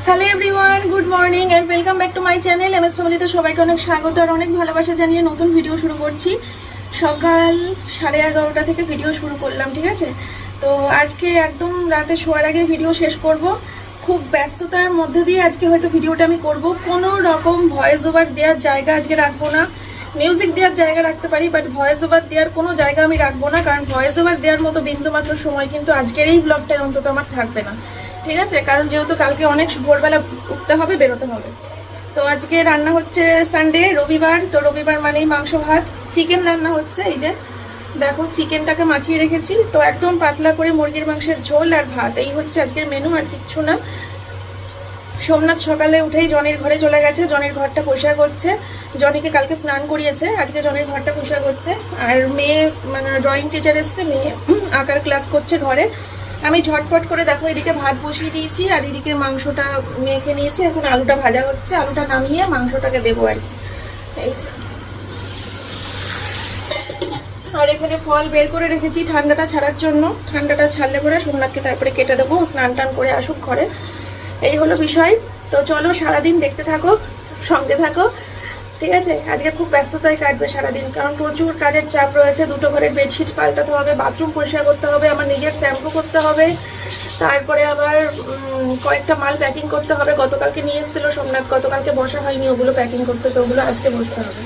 Hello everyone, good morning and welcome back to my channel MS ফ্যামিলিতে সবাইকে অনেক স্বাগত আর অনেক ভালোবাসা জানিয়ে নতুন ভিডিও শুরু করছি। সকাল 11:30 থেকে ভিডিও শুরু করলাম, ঠিক আছে। তো আজকে একদম রাতে শোয়ার আগে ভিডিও শেষ করব। খুব ব্যস্ততার মধ্যে দিয়ে আজকে হয়তো ভিডিওটা আমি করব। কোনো রকম ভয়েস ওভার দেওয়ার জায়গা আজকে রাখবো না। মিউজিক দেওয়ার জায়গা রাখতে পারি, বাট ভয়েস ওভার দেওয়ার কোনো জায়গা আমি রাখবো না, কারণ ভয়েস ওভার দেওয়ার মতো বিন্দুমাত্র সময় কিন্তু আজকের এই ব্লগটায় অন্তত আমার থাকবে না, ঠিক আছে। কারণ যেহেতু কালকে অনেক ভোরবেলা উঠতে হবে, বেরোতে হবে। তো আজকে রান্না হচ্ছে সানডে, রবিবার। তো রবিবার মানেই মাংস ভাত। চিকেন রান্না হচ্ছে, এই যে দেখো চিকেনটাকে মাখিয়ে রেখেছি। তো একদম পাতলা করে মুরগির মাংসের ঝোল আর ভাত, এই হচ্ছে আজকের মেনু, আর কিচ্ছু না। সোমনাথ সকালে উঠেই জনির ঘরে চলে গেছে, জনির ঘরটা পরিষ্কার করছে। জনিকে কালকে স্নান করিয়েছে, আজকে জনির ঘরটা পরিষ্কার করছে। আর মেয়ে মানে ড্রয়িং টিচার এসছে, মেয়ে আঁকার ক্লাস করছে ঘরে। আমি ঝটপট করে দেখো এদিকে ভাত বসিয়ে দিয়েছি আর এদিকে মাংসটা মেখে নিয়েছি। এখন আলুটা ভাজা হচ্ছে, আলুটা নামিয়ে মাংসটাকে দেবো আর কি, এই যে। আর এখানে ফল বের করে রেখেছি ঠান্ডাটা ছাড়ার জন্য। ঠান্ডাটা ছাড়লে পরে সোমনাথকে তারপরে কেটে দেবো, স্নান টান করে আসুক ঘরে। এই হলো বিষয়। তো চলো সারাদিন দেখতে থাকো, সঙ্গে থাকো, ঠিক আছে। আজকে খুব ব্যস্ততায় কাটবে সারাদিন, কারণ প্রচুর কাজের চাপ রয়েছে। দুটো ঘরের বেডশিট পাল্টাতে হবে, বাথরুম পরিষ্কার করতে হবে, আমার নিজের শ্যাম্পু করতে হবে, তারপরে আবার কয়েকটা মাল প্যাকিং করতে হবে। গতকালকে নিয়ে এসেছিলো সোমনাথ, গতকালকে বসা হয়নি ওগুলো প্যাকিং করতে, তো ওগুলো আজকে বসতে হবে।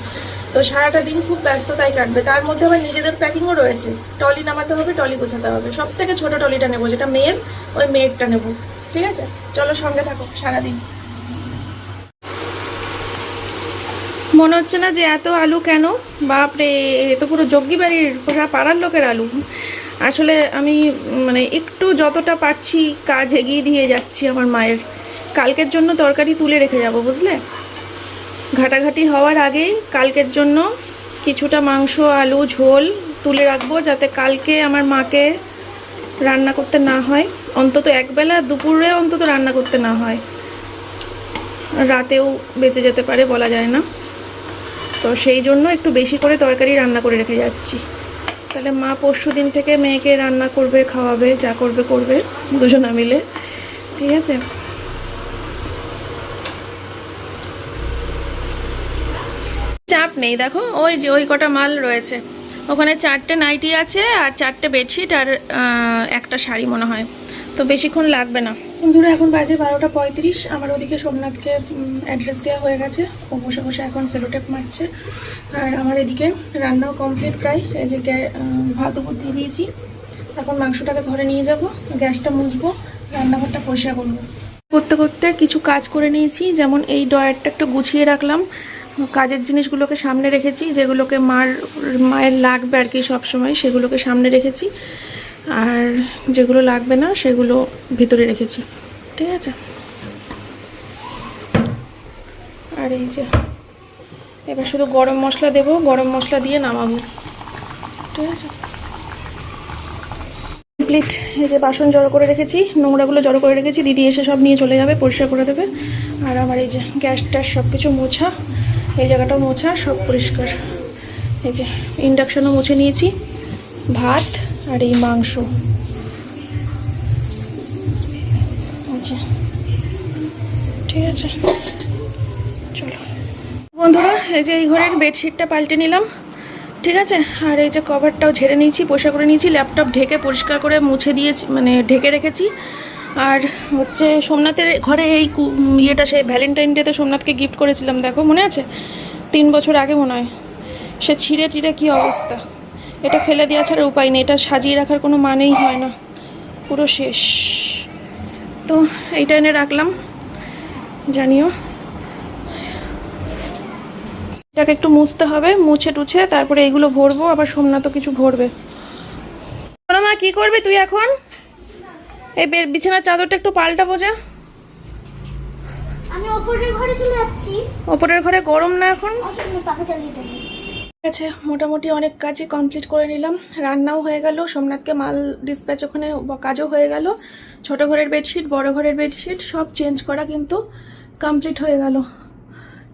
তো সারাটা দিন খুব ব্যস্ততায় কাটবে। তার মধ্যে আবার নিজেদের প্যাকিংও রয়েছে, টলি নামাতে হবে, টলি গোছাতে হবে। সব থেকে ছোটো টলিটা নেবো, যেটা মেয়ের, ওই মেয়েরটা নেবো, ঠিক আছে। চলো সঙ্গে থাকো সারাদিন। মনে হচ্ছে না যে এত আলু কেন, বাপরে, এ তো পুরো জগ্গি বাড়ির পুরো পাড়ার লোকের আলু। আসলে আমি মানে একটু যতটা পারছি কাজ এগিয়ে দিয়ে যাচ্ছি আমার মায়ের। কালকের জন্য তরকারি তুলে রেখে যাব, বুঝলে। ঘাটাঘাটি হওয়ার আগেই কালকের জন্য কিছুটা মাংস, আলু ঝোল তুলে রাখবো, যাতে কালকে আমার মাকে রান্না করতে না হয়। অন্তত একবেলা দুপুরে অন্তত রান্না করতে না হয়, রাতেও বেঁচে যেতে পারে, বলা যায় না। তো সেই জন্য একটু বেশি করে তরকারি রান্না করে রেখে যাচ্ছি। তাহলে মা পরশু দিন থেকে মেয়েকে রান্না করবে, খাওয়াবে, যা করবে করবে দুজনা মিলে, ঠিক আছে। চাপ নেই, দেখো ওই যে ওই কটা মাল রয়েছে, ওখানে 4টে নাইটি আছে আর 4টে বেডশিট আর একটা শাড়ি মনে হয়, তো বেশিক্ষণ লাগবে না। বন্ধুরা এখন বাজে 12:35। আমার ওদিকে সোমনাথকে অ্যাড্রেস দেওয়া হয়ে গেছে, ও বসে বসে এখন সেলোটেপ মারছে। আর আমার এদিকে রান্নাও কমপ্লিট প্রায়। এই যে ভাত উপর দিয়ে দিয়েছি, এখন মাংসটাকে ঘরে নিয়ে যাব, গ্যাসটা মুছবো, রান্নাঘরটা পরিষ্কার করবো। করতে করতে কিছু কাজ করে নিয়েছি, যেমন এই ড্রয়ারটা একটু গুছিয়ে রাখলাম, কাজের জিনিসগুলোকে সামনে রেখেছি, যেগুলোকে মায়ের লাগবে আর কি সবসময়, সেগুলোকে সামনে রেখেছি, আর যেগুলো লাগবে না সেগুলো ভিতরে রেখেছি, ঠিক আছে। আর এই যে এবার শুধু গরম মশলা দেব, গরম মশলা দিয়ে নামাবো, ঠিক আছে। কমপ্লিট। এই যে বাসন জড়ো করে রেখেছি, নোংরাগুলো জড়ো করে রেখেছি, দিদি এসে সব নিয়ে চলে যাবে, পরিষ্কার করে দেবে। আর আমার এই যে গ্যাস ট্যাস সব কিছু মোছা, এই জায়গাটাও মোছা, সব পরিষ্কার। এই যে ইন্ডাকশনও মুছে নিয়েছি, ভাত আর এই মাংস, আচ্ছা ঠিক আছে। চলো বন্ধুরা, এই যে এই ঘরের বেডশিটটা পাল্টে নিলাম, ঠিক আছে। আর এই যে কভারটাও ঝেড়ে নিয়েছি, পরিষ্কার করে নিয়েছি, ল্যাপটপ ঢেকে পরিষ্কার করে মুছে দিয়েছি, মানে ঢেকে রেখেছি। আর হচ্ছে সোমনাথের ঘরে এই ইয়েটা সেই ভ্যালেন্টাইন ডেতে সোমনাথকে গিফট করেছিলাম, দেখো মনে আছে, 3 বছর আগে মনে হয়। সে ছিঁড়ে টিড়ে কী অবস্থা, এটা ফেলে দেওয়া ছাড়া উপায় নেই, এটা সাজিয়ে রাখার কোনো মানেই হয় না, পুরো শেষ। তো এইটা এনে রাখলাম, জানিও এটাকে একটু মুছতে হবে, মুছে টুছে তারপরে এইগুলো ভরবো, আবার সোমনাথও কিছু ভরবে। মা কি করবি তুই এখন? এই বিছানার চাদরটা একটু পাল্টা বোঝা। আমি ওপরের ঘরে চলে যাচ্ছি। ওপরের ঘরে গরম না এখন? পাখা চালিয়ে দেবো। ঠিক আছে, মোটামুটি অনেক কাজই কমপ্লিট করে নিলাম, রান্নাও হয়ে গেল, সোমনাথকে মাল ডিসপ্যাচ ওখানে কাজও হয়ে গেল, ছোট ঘরের বেডশিট, বড় ঘরের বেডশিট সব চেঞ্জ করা কিন্তু কমপ্লিট হয়ে গেল,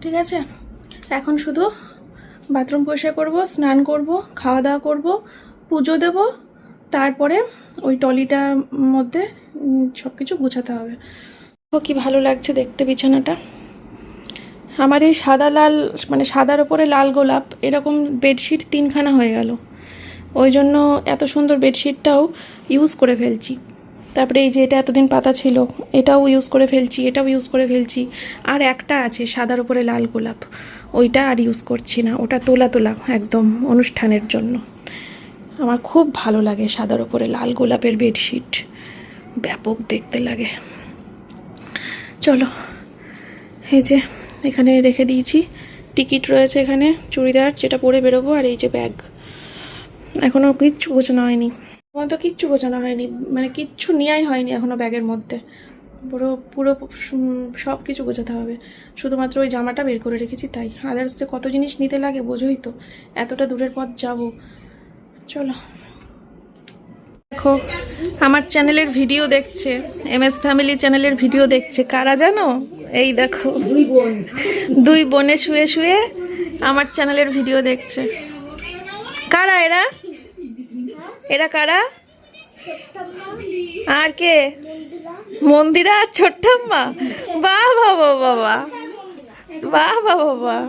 ঠিক আছে। এখন শুধু বাথরুম পরিষ্কার করব, স্নান করব, খাওয়া দাওয়া করব, পুজো দেব, তারপরে ওই টলিটার মধ্যে সব কিছু গুছাতে হবে। ও কি ভালো লাগছে দেখতে বিছানাটা। আমার এই সাদা লাল মানে সাদার ওপরে লাল গোলাপ এরকম বেডশিট 3খানা হয়ে গেল, ওই জন্য এত সুন্দর বেডশিটটাও ইউজ করে ফেলছি। তারপরে এই যে এটা এতদিন পাতা ছিল এটাও ইউজ করে ফেলছি, এটাও ইউজ করে ফেলছি। আর একটা আছে সাদার ওপরে লাল গোলাপ, ওইটা আর ইউজ করছি না, ওটা তোলা তোলা একদম অনুষ্ঠানের জন্য। আমার খুব ভালো লাগে সাদার ওপরে লাল গোলাপের বেডশিট, ব্যাপক দেখতে লাগে। চলো এই যে এখানে রেখে দিয়েছি, টিকিট রয়েছে এখানে, চুড়িদার যেটা পরে বেরোবো, আর এই যে ব্যাগ। এখনও কিচ্ছু গোছানো হয়নি, আমার তো কিচ্ছু গোছানো হয়নি, মানে কিচ্ছু নেওয়াই হয়নি এখনও ব্যাগের মধ্যে। পুরো পুরো সব কিছু গোছাতে হবে, শুধুমাত্র ওই জামাটা বের করে রেখেছি তাই। আদার্স যে কত জিনিস নিতে লাগে বোঝোই তো, এতটা দূরের পথ যাব। চলো দেখো আমার চ্যানেলের ভিডিও দেখছে, MS ফ্যামিলি চ্যানেলের ভিডিও দেখছে কারা জানো? এই দেখো দুই বোনে শুয়ে শুয়ে আমার চ্যানেলের ভিডিও দেখছে। কারা এরা? এরা কারা? আর কে? মন্দিরা আর ছোট্টম্মা। বাহ বাহ বাহ বাহ বাহ বাহ বাহ।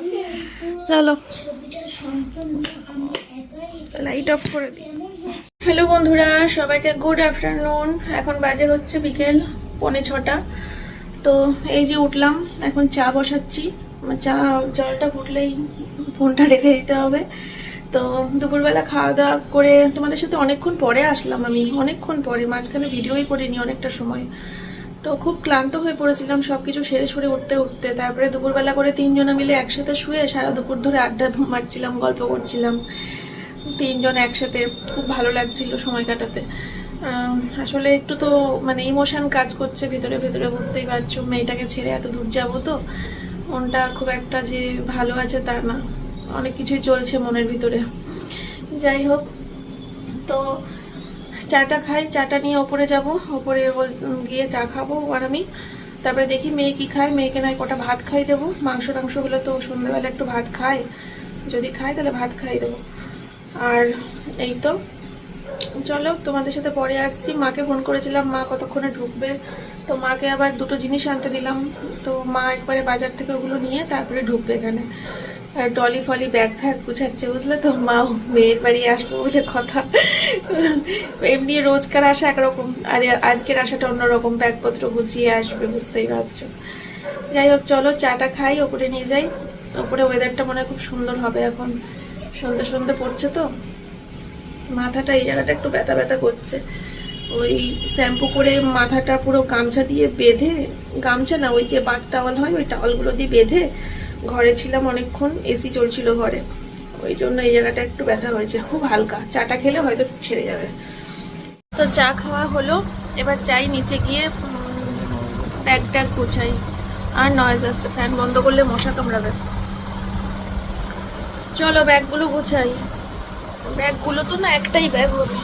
চলো লাইট অফ করে দিই। হ্যালো বন্ধুরা, সবাইকে গুড আফটারনুন। এখন বাজে হচ্ছে বিকেল 6:45। তো এই যে উঠলাম, এখন চা বসাচ্ছি। চা জলটা ফুটলেই ফোনটা রেখে দিতে হবে। তো দুপুরবেলা খাওয়া দাওয়া করে তোমাদের সাথে অনেকক্ষণ পরে আসলাম, আমি অনেকক্ষণ পরে, মাঝখানে ভিডিওই করিনি অনেকটা সময়। তো খুব ক্লান্ত হয়ে পড়েছিলাম সব কিছু সেরে সরে উঠতে উঠতে। তারপরে দুপুরবেলা করে 3জনে মিলে একসাথে শুয়ে সারা দুপুর ধরে আড্ডা মারছিলাম, গল্প করছিলাম 3জন একসাথে। খুব ভালো লাগছিল সময় কাটাতে। আসলে একটু তো মানে ইমোশন কাজ করছে ভেতরে ভেতরে, বুঝতেই পারছো। মেয়েটাকে ছেড়ে এত দূর যাবো, তো মনটা খুব একটা যে ভালো আছে তা না, অনেক কিছুই চলছে মনের ভিতরে। যাই হোক, তো চাটা খাই, চাটা নিয়ে ওপরে যাব, ওপরে গিয়ে চা খাবো আর আমি। তারপরে দেখি মেয়ে কি খায়, মেয়েকে নয় কটা ভাত খাই দেবো। মাংস টাংস হলে তো সন্ধ্যাবেলা একটু ভাত খায়, যদি খায় তাহলে ভাত খাই দেবো। আর এই তো, চলো তোমাদের সাথে পরে আসছি। মাকে ফোন করেছিলাম, মা কতক্ষণে ঢুকবে, তো মাকে আবার 2টো জিনিস আনতে দিলাম। তো মা একবারে বাজার থেকে ওগুলো নিয়ে তারপরে ঢুকবে এখানে। আর টলি ফলি ব্যাগ ফ্যাগ গুছাচ্ছে, বুঝলে তো। মা মেয়ের বাড়ি আসবো বলে কথা, এমনি রোজকার আসা একরকম, আর আজকের আসাটা অন্যরকম, ব্যাগপত্র গুছিয়ে আসবে, বুঝতেই পারছো। যাই হোক চলো চাটা খাই, ওপরে নিয়ে যাই। ওপরে ওয়েদারটা মনে হয় খুব সুন্দর হবে, এখন সন্ধ্যে সন্ধ্যে পড়ছে তো। মাথাটা এই জায়গাটা একটু ব্যথা ব্যথা করছে, ওই শ্যাম্পু করে মাথাটা পুরো গামছা দিয়ে বেঁধে, গামছা না ওই যে বাথ টাওয়াল হয় ওই টাওয়ালগুলো দিয়ে বেঁধে ঘরে ছিলাম অনেকক্ষণ, এসি চলছিল ঘরে, ওই জন্য এই জায়গাটা একটু ব্যথা হয়েছে। খুব হালকা, চাটা খেলে হয়তো ছেড়ে যাবে। তো চা খাওয়া হলো, এবার যাই নিচে গিয়ে ব্যাগ ট্যাগ গুছাই। আর নয়েজ আসছে, ফ্যান বন্ধ করলে মশা কামড়াবে। চলো ব্যাগগুলো গুছাই। ব্যাগগুলো তো না একটাই ব্যাগ হবে।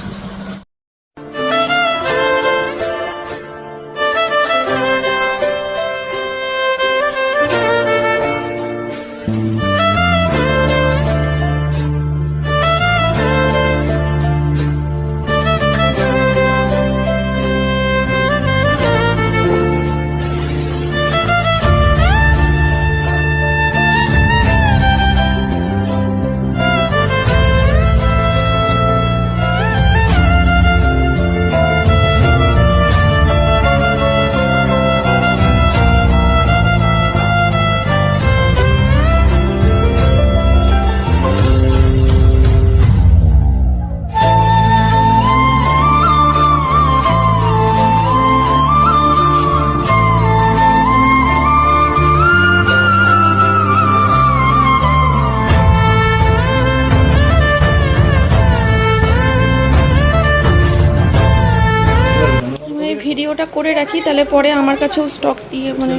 ভিডিওটা করে রাখি, তাহলে পরে আমার কাছেও স্টক দিয়ে মানে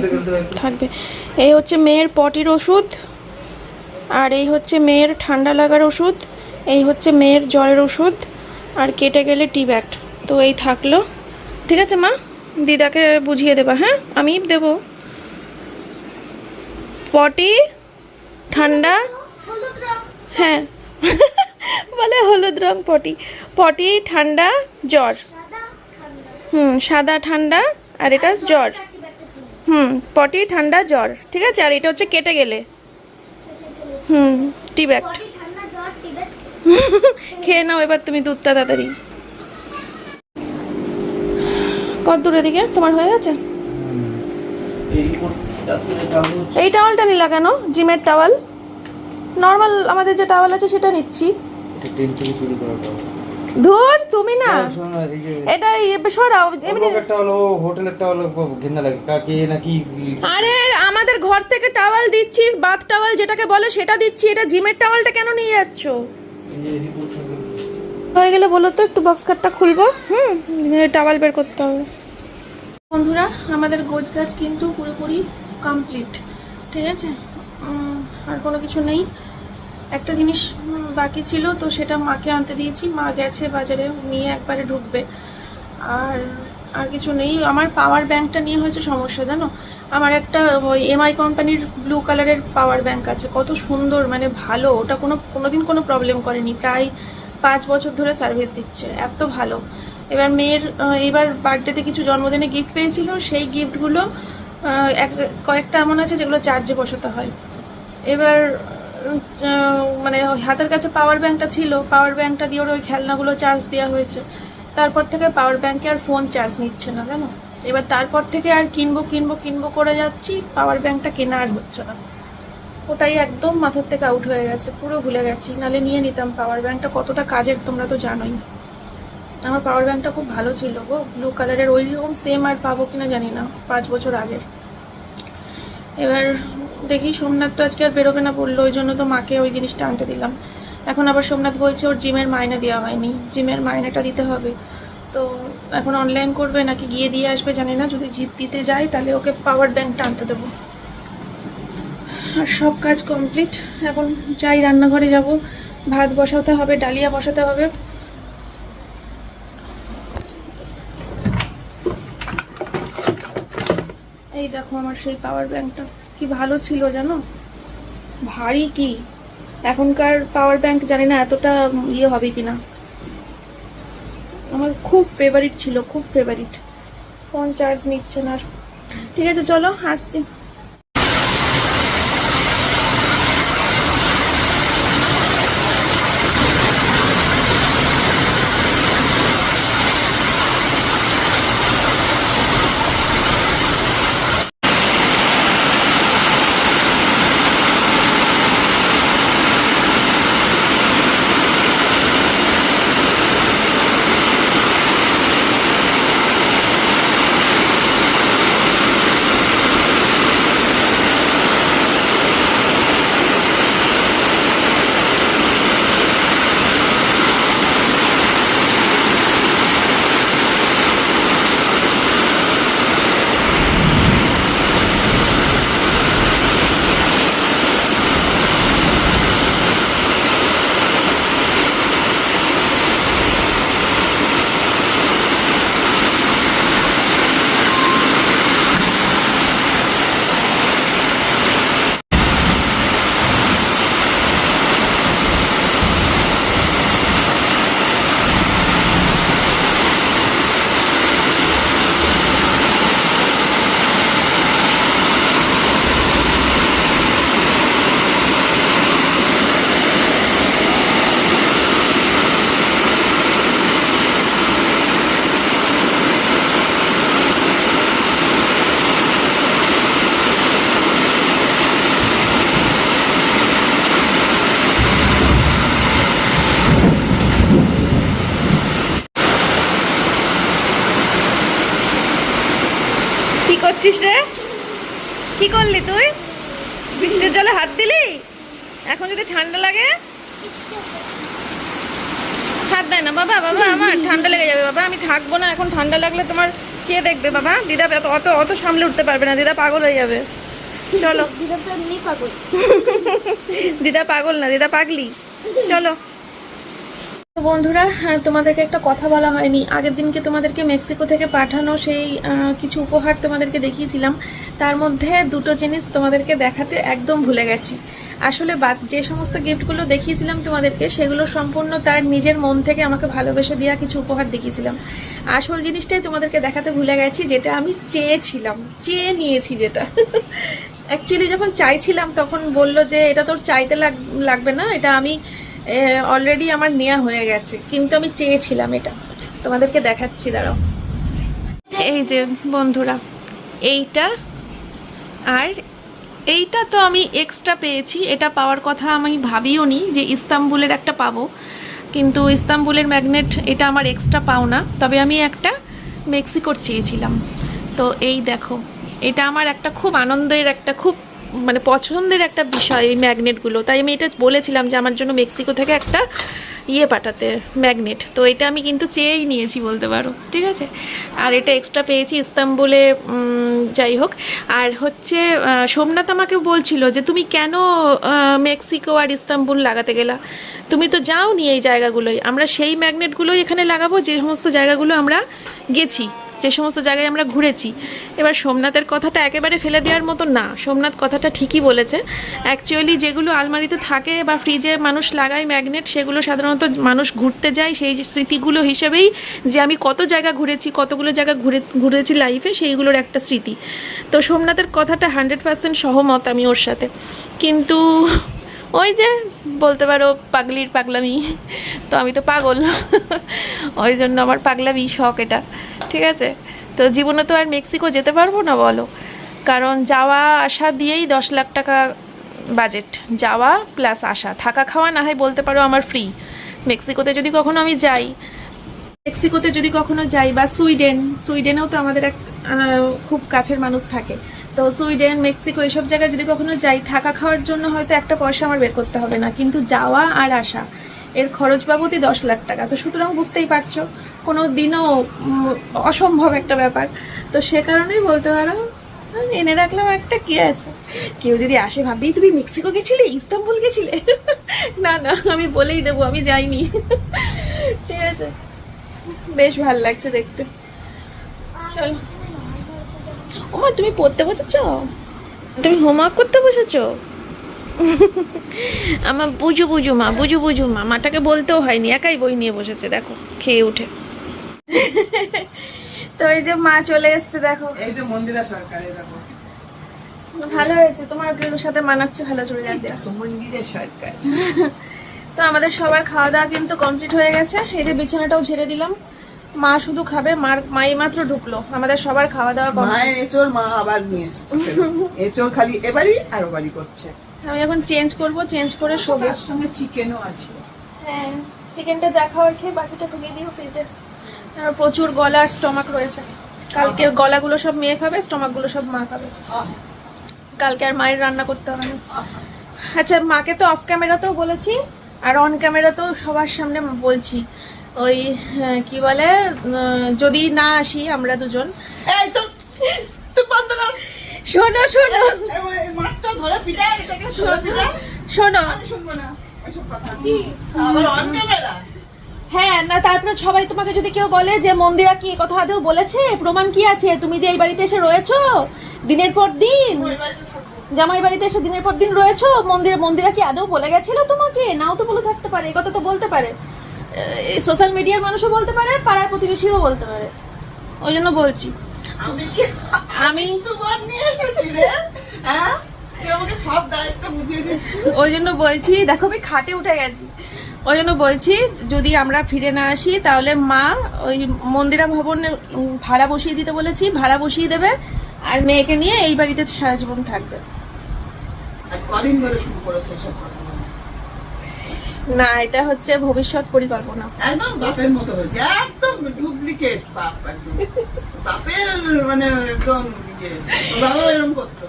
থাকবে। এই হচ্ছে মেয়ের পটির ওষুধ, আর এই হচ্ছে মেয়ের ঠান্ডা লাগার ওষুধ, এই হচ্ছে মেয়ের জ্বরের ওষুধ, আর কেটে গেলে টি ব্যাগ। তো এই থাকলো, ঠিক আছে মা, দিদাকে বুঝিয়ে দেবা। হ্যাঁ আমি দেব। পটি, ঠান্ডা, হ্যাঁ বলে হলুদ রং পটি, পটি, ঠান্ডা, জ্বর। সাদা ঠান্ডা, আর এটা জ্বর। পটি, ঠান্ডা, জ্বর, ঠিক আছে। আর এটা হচ্ছে কেটে গেলে টি ব্যাগ। বডি ঠান্ডা জ্বর টিবেট। খেয়ে নাও এবার তুমি দুধটা তাড়াতাড়ি। কত দূর এদিকে তোমার হয়ে গেছে? এই টাওয়ালটা নিলা কেন? জিমের টাওয়াল, নর্মাল আমাদের যে টাওয়াল আছে সেটা নিচ্ছি। ধুর তুমি না, এটা সরাও এমনি। আরে আমাদের ঘর থেকে টাওয়াল দিচ্ছি, বাথ টাওয়াল যেটাকে বলে সেটা দিচ্ছি, এটা জিমের টাওয়ালটা কেন নিয়ে যাচ্ছ? হয়ে গেলে বলো তো, একটু বক্স কাটটা খুলবো। টাওয়াল বের করতে হবে। বন্ধুরা আমাদের গোছগাছ কিন্তু পুরোপুরি কমপ্লিট, ঠিক আছে। আর কোনো কিছু নেই। একটা জিনিস বাকি ছিল, তো সেটা মাকে আনতে দিয়েছি, মা গেছে বাজারে, নিয়ে একবারে ঢুকবে। আর আর কিছু নেই। আমার পাওয়ার ব্যাংকটা নিয়ে হয়েছে সমস্যা, জানো। আমার একটা ওই এমআই কোম্পানির ব্লু কালারের পাওয়ার ব্যাংক আছে, কত সুন্দর, মানে ভালো। ওটা কোনোদিন কোনো প্রবলেম করেনি, প্রায় 5 বছর ধরে সার্ভিস দিচ্ছে, এত ভালো। এবার মেয়ের এবার বার্থডেতে কিছু জন্মদিনে গিফট পেয়েছিল, সেই গিফটগুলো কয়েকটা এমন আছে যেগুলো চার্জে বসাতে হয়। এবার মানে হাতের কাছে পাওয়ার ব্যাংকটা ছিল, পাওয়ার ব্যাংকটা দিয়ে ওর ওই খেলনাগুলো চার্জ দেওয়া হয়েছে। তারপর থেকে পাওয়ার ব্যাংকে আর ফোন চার্জ নিচ্ছে না, জানো। এবার তারপর থেকে আর কিনবো করে যাচ্ছি, পাওয়ার ব্যাংকটা কেনা আর হচ্ছে না। ওটাই একদম মাথার থেকে আউট হয়ে গেছে, পুরো ভুলে গেছি। নালে নিয়ে নিতাম। পাওয়ার ব্যাংকটা কতটা কাজের তোমরা তো জানোই। আমার পাওয়ার ব্যাংকটা খুব ভালো ছিল গো, ব্লু কালারের। ওই রকম সেম আর পাবো কিনা জানি না, 5 বছর আগের। এবার দেখি, সোমনাথ তো আজকে আর বেরোবে না বললো, ওই জন্য তো মাকে ওই জিনিসটা আনতে দিলাম। এখন আবার সোমনাথ বলছে ওর জিমের মাইনে দেওয়া হয়নি, জিমের মাইনেটা দিতে হবে। তো এখন অনলাইন করবে নাকি গিয়ে দিয়ে আসবে জানি না। যদি জিপ দিতে যায় তাহলে ওকে পাওয়ার ব্যাংকটা আনতে দেবো। আর সব কাজ কমপ্লিট। এখন যাই, রান্নাঘরে যাব, ভাত বসাতে হবে, ডালিয়া বসাতে হবে। এই দেখো আমার সেই পাওয়ার ব্যাংকটা, কি ভালো ছিল জানো, ভারী। কি এখনকার পাওয়ার ব্যাংক জানি না এতটা ইয়ে হবে কিনা। আমার খুব ফেভারিট ছিল, খুব ফেভারিট। ফোন চার্জ নিচ্ছে না। ঠিক আছে চলো, আসছি। কি করছিস রে? কি করলি তুই? বৃষ্টির জলে হাত দিলি? এখন যদি ঠান্ডা লাগে? হাত দেয় না বাবা, বাবা আমার ঠান্ডা লেগে যাবে বাবা, আমি থাকবো না এখন। ঠান্ডা লাগলে তোমার কে দেখবে বাবা? দিদা অত অত সামলে উঠতে পারবে না, দিদা পাগল হয়ে যাবে। চলো। দিদা তো এমনি পাগল। দিদা পাগল না, দিদা পাগলি। চলো বন্ধুরা, তোমাদেরকে একটা কথা বলা হয়নি। আগের দিনকে তোমাদেরকে মেক্সিকো থেকে পাঠানো সেই কিছু উপহার তোমাদেরকে দেখিয়েছিলাম, তার মধ্যে দুটো জিনিস তোমাদেরকে দেখাতে একদম ভুলে গেছি। আসলে যে সমস্ত গিফটগুলো দেখিয়েছিলাম তোমাদেরকে সেগুলো সম্পূর্ণ তার নিজের মন থেকে আমাকে ভালোবেসে দেওয়া কিছু উপহার দেখিয়েছিলাম। আসল জিনিসটাই তোমাদেরকে দেখাতে ভুলে গেছি, যেটা আমি চেয়ে নিয়েছি যেটা অ্যাকচুয়ালি যখন চাইছিলাম তখন বললো যে এটা তোর চাইতে লাগবে না, এটা আমি অলরেডি আমার নেওয়া হয়ে গেছে, কিন্তু আমি চেয়েছিলাম এটা। তোমাদেরকে দেখাচ্ছি, দাঁড়াও। এই যে বন্ধুরা, এইটা আর এইটা তো আমি এক্সট্রা পেয়েছি, এটা পাওয়ার কথা আমি ভাবিও নি যে ইস্তাম্বুলের একটা পাবো, কিন্তু ইস্তাম্বুলের ম্যাগনেট এটা আমার এক্সট্রা পাও না। তবে আমি একটা মেক্সিকোর চেয়েছিলাম। তো এই দেখো, এটা আমার একটা খুব আনন্দের, একটা খুব মানে পছন্দের একটা বিষয় এই ম্যাগনেটগুলো। তাই আমি এটা বলেছিলাম যে আমার জন্য মেক্সিকো থেকে একটা পাঠাতে ম্যাগনেট। তো এটা আমি কিন্তু চেয়েই নিয়েছি বলতে পারো, ঠিক আছে। আর এটা এক্সট্রা পেয়েছি ইস্তাম্বুলে। যাই হোক, আর হচ্ছে সোমনাথ আমাকে বলছিল যে তুমি কেন মেক্সিকো আর ইস্তাম্বুল লাগাতে গেলা, তুমি তো যাওনি এই জায়গাগুলোই। আমরা সেই ম্যাগনেটগুলোই এখানে লাগাবো যে সমস্ত জায়গাগুলো আমরা গেছি, যে সমস্ত জায়গায় আমরা ঘুরেছি। এবার সোমনাথের কথাটা একেবারে ফেলে দেওয়ার মতো না, সোমনাথ কথাটা ঠিকই বলেছে। অ্যাকচুয়ালি যেগুলো আলমারিতে থাকে বা ফ্রিজে মানুষ লাগায় ম্যাগনেট, সেগুলো সাধারণত মানুষ ঘুরতে যায় সেই স্মৃতিগুলো হিসেবেই, যে আমি কত জায়গা ঘুরেছি, কতগুলো জায়গা ঘুরেছি লাইফে, সেইগুলোর একটা স্মৃতি। তো সোমনাথের কথাটা 100% সহমত আমি ওর সাথে। কিন্তু ওই যে বলতে পারো পাগলির পাগলামি, তো আমি তো পাগল, ওই জন্য আমার পাগলামি শখ এটা, ঠিক আছে। তো জীবনে তো আর মেক্সিকো যেতে পারবো না বলো, কারণ যাওয়া আসা দিয়েই 10 লাখ টাকা বাজেট, যাওয়া প্লাস আসা, থাকা খাওয়া না হয় বলতে পারো আমার ফ্রি। মেক্সিকোতে যদি কখনো যাই বা সুইডেনেও তো আমাদের এক খুব কাছের মানুষ থাকে। তো সুইডেন, মেক্সিকো এইসব জায়গায় যদি কখনো যাই, থাকা খাওয়ার জন্য হয়তো একটা পয়সা আমার বের করতে হবে না, কিন্তু যাওয়া আর আসা এর খরচ বাবদই 10 লাখ টাকা। তো সুতরাং বুঝতেই পারছো, কোনো দিনও অসম্ভব একটা ব্যাপার। তো সে কারণেই বলতে পারো এনে রাখলাম একটা, কি আছে। কেউ যদি আসে ভাববি তুমি মেক্সিকো গেছিলে, ইস্তাম্বুল গেছিলে। না না, আমি বলেই দেবো আমি যাইনি, ঠিক আছে। বেশ ভালো লাগছে দেখতে। চলো ওমা, তুমি পড়তে বসেছো, তুমি হোমওয়ার্ক করতে বসেছো। আমার বুঝু মা, মাটাকে বলতেও হয়নি, একাই বই নিয়ে বসেছে, দেখো খেয়ে উঠে। তো এই যে মা চলে এসছে, দেখো এই যে মন্দিরা সরকার, এই দেখো ভালো হয়েছে, তোমার ওগুলোর সাথে মানাচ্ছে ভালো চুড়িদার দেওয়া। মন্দিরা সরকার। তো আমাদের সবার খাওয়া দাওয়া কিন্তু কমপ্লিট হয়ে গেছে। এই যে বিছানাটাও ঝেড়ে দিলাম, মা শুধু খাবে, মাই মাত্র ঢুকলো। আমাদের সবার খাওয়া দাওয়া কমপ্লিট। মায়ের এঁচড় মা আবার নিয়ে এসছে, এঁচড় খালি এবারই আরো বাড়ি করছে। আমি এখন চেঞ্জ করব, চেঞ্জ করে শোবো। তার সঙ্গে চিকেনও আছে। হ্যাঁ, চিকেনটা যা খাওয়ার খেয়ে বাকিটা ঢুকিয়ে দিও ফ্রিজে। আর প্রচুর গলা আর স্টমাক রয়েছে, কালকে গলাগুলো সব মেয়ে খাবে, স্টমাকগুলো সব মা খাবে। কালকে আর মায়ের রান্না করতে হবে না। আচ্ছা, মাকে তো অফ ক্যামেরাতেও বলেছি আর অন ক্যামেরাতেও সবার সামনে বলছি, ওই কি বলে, যদি না আসি আমরা দুজন। এই তো তুই বন্ধ কর, শোনো এই মাছটা ধরে পিটা, এটাকে ধরে পিটা। শোনো, আমি শুনবো না ওইসব কথা। আবার অন ক্যামেরা? হ্যাঁ না, তারপরে সবাই তোমাকে যদি কেউ বলে যে মন্দিরা কি কথা আদৌ বলেছে, প্রমাণ কি আছে, তুমি যে এই বাড়িতে এসে রয়েছো দিনের পর দিন, ওই বাড়িতে থাকবো। জামাই বাড়িতে এসে দিনের পর দিন রয়েছো, মন্দিরা কি আদৌ বলে গেছিল তোমাকে? নাও তো বলে থাকতে পারে, এই কথা তো বলতে পারে, সোশ্যাল মিডিয়ার মানুষও বলতে পারে, পাড়ার প্রতিবেশীও বলতে পারে। ওই জন্য বলছি, আমি তো বল নিয়ে এসেছি রে, হ্যাঁ তুই আমাকে সব দায়িত্ব বুঝিয়ে দিচ্ছিস। ওই জন্য বলছি, দেখো আমি খাটে উঠে গেছি, ওই জন্য বলছি যদি আমরা ফিরে না আসি তাহলে মা ওই মন্দিরা ভবনের ভাড়া বসিয়ে দিতে বলেছি, ভাড়া বসিয়ে দেবে, আর মেয়েকে নিয়ে এই বাড়িতে সারা জীবন থাকবে। আর কদিন ধরে শুরু করেছে এসব কথা বলা? না, এটা হচ্ছে ভবিষ্যৎ পরিকল্পনা। একদম বাপের মতো হয়েছে, একদম ডুপ্লিকেট বাপ, একদম বাপের মানে একদম বাবা এরকম করতো।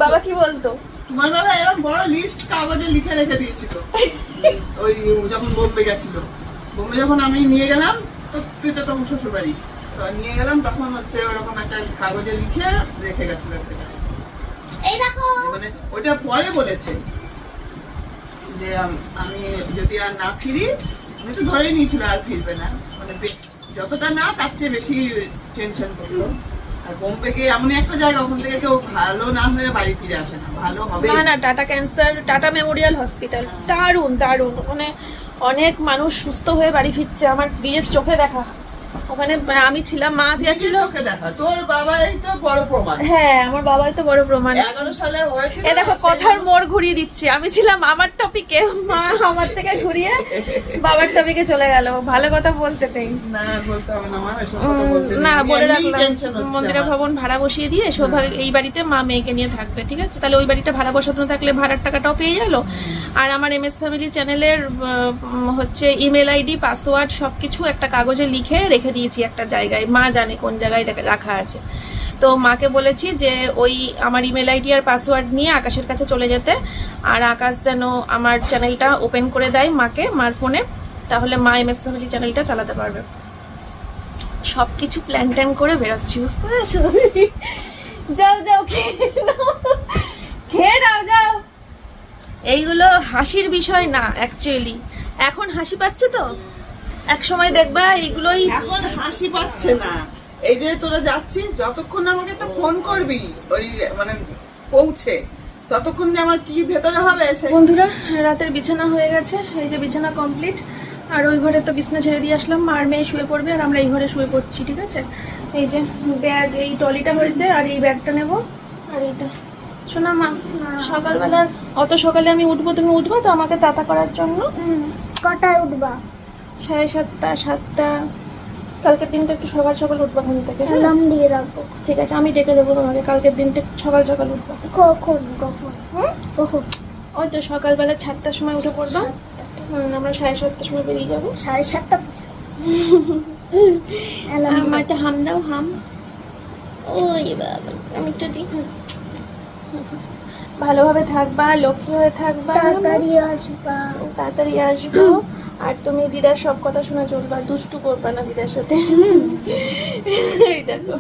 বাবা কি বলতো? তোমার বাবা এরকম বড় লিস্ট কাগজে লিখে রেখে দিয়েছিল, ওই যখন বোম্বে গেছিল। বোম্বে যখন আমি নিয়ে গেলাম, তো এটা তো শ্বশুর বাড়ি, তো নিয়ে গেলাম তখন হচ্ছে ওরকম একটা কাগজে লিখে রেখে গেছিল। এই দেখো, মানে ওইটা পরে বলেছে যে আমি যদি আর না ফিরি, আমি তো ধরেই নিয়েছিল আর ফিরবে না, মানে যতটা না তার চেয়ে বেশি টেনশন করলো। আর বোম্বে গিয়ে এমনই একটা জায়গা, ওখান থেকে কেউ ভালো না হয়ে বাড়ি ফিরে আসে না, ভালো হবে। না না, tata cancer, tata Memorial hospital দারুণ দারুণ, ওখানে অনেক মানুষ সুস্থ হয়ে বাড়ি ফিরছে, আমার নিজের চোখে দেখা। ওখানে আমি ছিলাম, মা গেছিল। চোখে দেখা, তোর বাবাই তো বড় প্রমাণ। হ্যাঁ, আমার বাবাই তো বড় প্রমাণ। 11 সালে হয়েছিল। এ দেখো কথার মোড় ঘুরিয়ে দিচ্ছি, আমি ছিলাম আমার টপিকে, মা আমার থেকে ঘুরিয়ে বাবার টপিকে চলে গেল। ভালো কথা বলতে নেই, না বলতে হবে না, আমার এসব কথা বলতে নেই। না বলে এমনিই রাখলাম। tension হচ্ছে মন্দিরা আমার। ভবন ভাড়া বসিয়ে দিয়ে সৌভাগ্য এই বাড়িতে মা মেয়েকে নিয়ে থাকবে, ঠিক আছে? তাহলে ওই বাড়িটা ভাড়া বসানো থাকলে ভাড়ার টাকাটাও পেয়ে গেল। আর আমার MS ফ্যামিলি চ্যানেলের হচ্ছে ইমেল আইডি, পাসওয়ার্ড সবকিছু একটা কাগজে লিখে রেখে দিয়েছি একটা জায়গায়, মা জানে কোন জায়গায় রাখা আছে। তো মাকে বলেছি যে ওই আমার ইমেল আইডি আর পাসওয়ার্ড নিয়ে আকাশের কাছে চলে যেতে, আর আকাশ যেন আমার চ্যানেলটা ওপেন করে দেয় মাকে, মার ফোনে, তাহলে মা MS ফ্যামিলি চ্যানেলটা চালাতে পারবে। সব কিছু প্ল্যান ট্যান করে বেরোচ্ছি, বুঝতে পেরেছো? যাও যাও, খেয়ে নাও, যাও। এইগুলো হাসির বিষয় না অ্যাকচুয়ালি, এখন হাসি পাচ্ছে তো, এক সময় দেখবা এইগুলোই। এখন হাসি পাচ্ছে না, এই যে তোরা যাচ্ছিস, যতক্ষণ না আমাকে একটা ফোন করবি ওই মানে পৌঁছে, ততক্ষণ যে আমার কি ভেতরে হবে বন্ধুরা, রাতের বিছানা হয়ে গেছে, এই যে বিছানা কমপ্লিট। আর ওই ঘরে তো বিছানা ছেড়ে দিয়ে আসলাম, মার মেয়ে শুয়ে পড়বে আর আমরা এই ঘরে শুয়ে পড়ছি, ঠিক আছে? এই যে ব্যাগ, এই টলিটা হয়েছে, আর এই ব্যাগটা নেব, আর এইটা। শোনা মা, সকালবেলা অত সকালে আমি উঠবো, তুমি উঠবো তো আমাকে তাতা করার জন্য? কটায় উঠবা? 7:30 7টা। কালকের দিনটা একটু সকাল সকাল উঠবো ঘুম থেকে। অ্যালার্ম দিয়ে রাখবো। ঠিক আছে, আমি ডেকে দেবো তোমাকে, কালকের দিনটা সকাল সকাল উঠবো। কখন কখন? কখন? ওই তো সকালবেলা 7টার সময় উঠে পড়বো। আমরা 7:30টার সময় বেরিয়ে যাবো। 7:30। আমাকে হাম দাও, হাম। ওই বাবা, আমি একটু দিই। ভালোভাবে থাকবা, লক্ষ্মী হয়ে থাকবা, তাড়াতাড়ি আসবা। তাড়াতাড়ি আসবো। আর তুমি দিদার সব কথা শুনে চলবা, দুষ্টু করবা না দিদার সাথে। এই দেখো,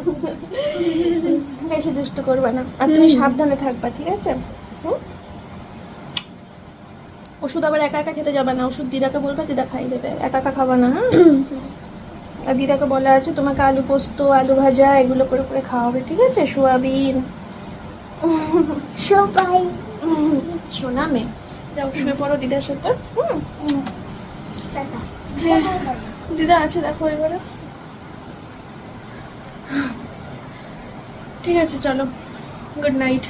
বেশি দুষ্টু করবা না, আর তুমি সাবধানে থাকবা, ঠিক আছে? ওষুধ আবার একা একা খেতে যাবে না, ওষুধ দিদাকে বলবে, দিদা খাই দেবে, একা একা খাবা না। হ্যাঁ, আর দিদাকে বলা আছে তোমাকে আলু পোস্ত, আলু ভাজা এগুলো করে করে খাওয়াবে, ঠিক আছে? সোয়াবিন। সবাই শোনা মেয়ে, যাও শুয়ে পড়ো দিদার সাথে। টাটা। দিদা আছে দেখো এবারে। ঠিক আছে, চলো, গুড নাইট।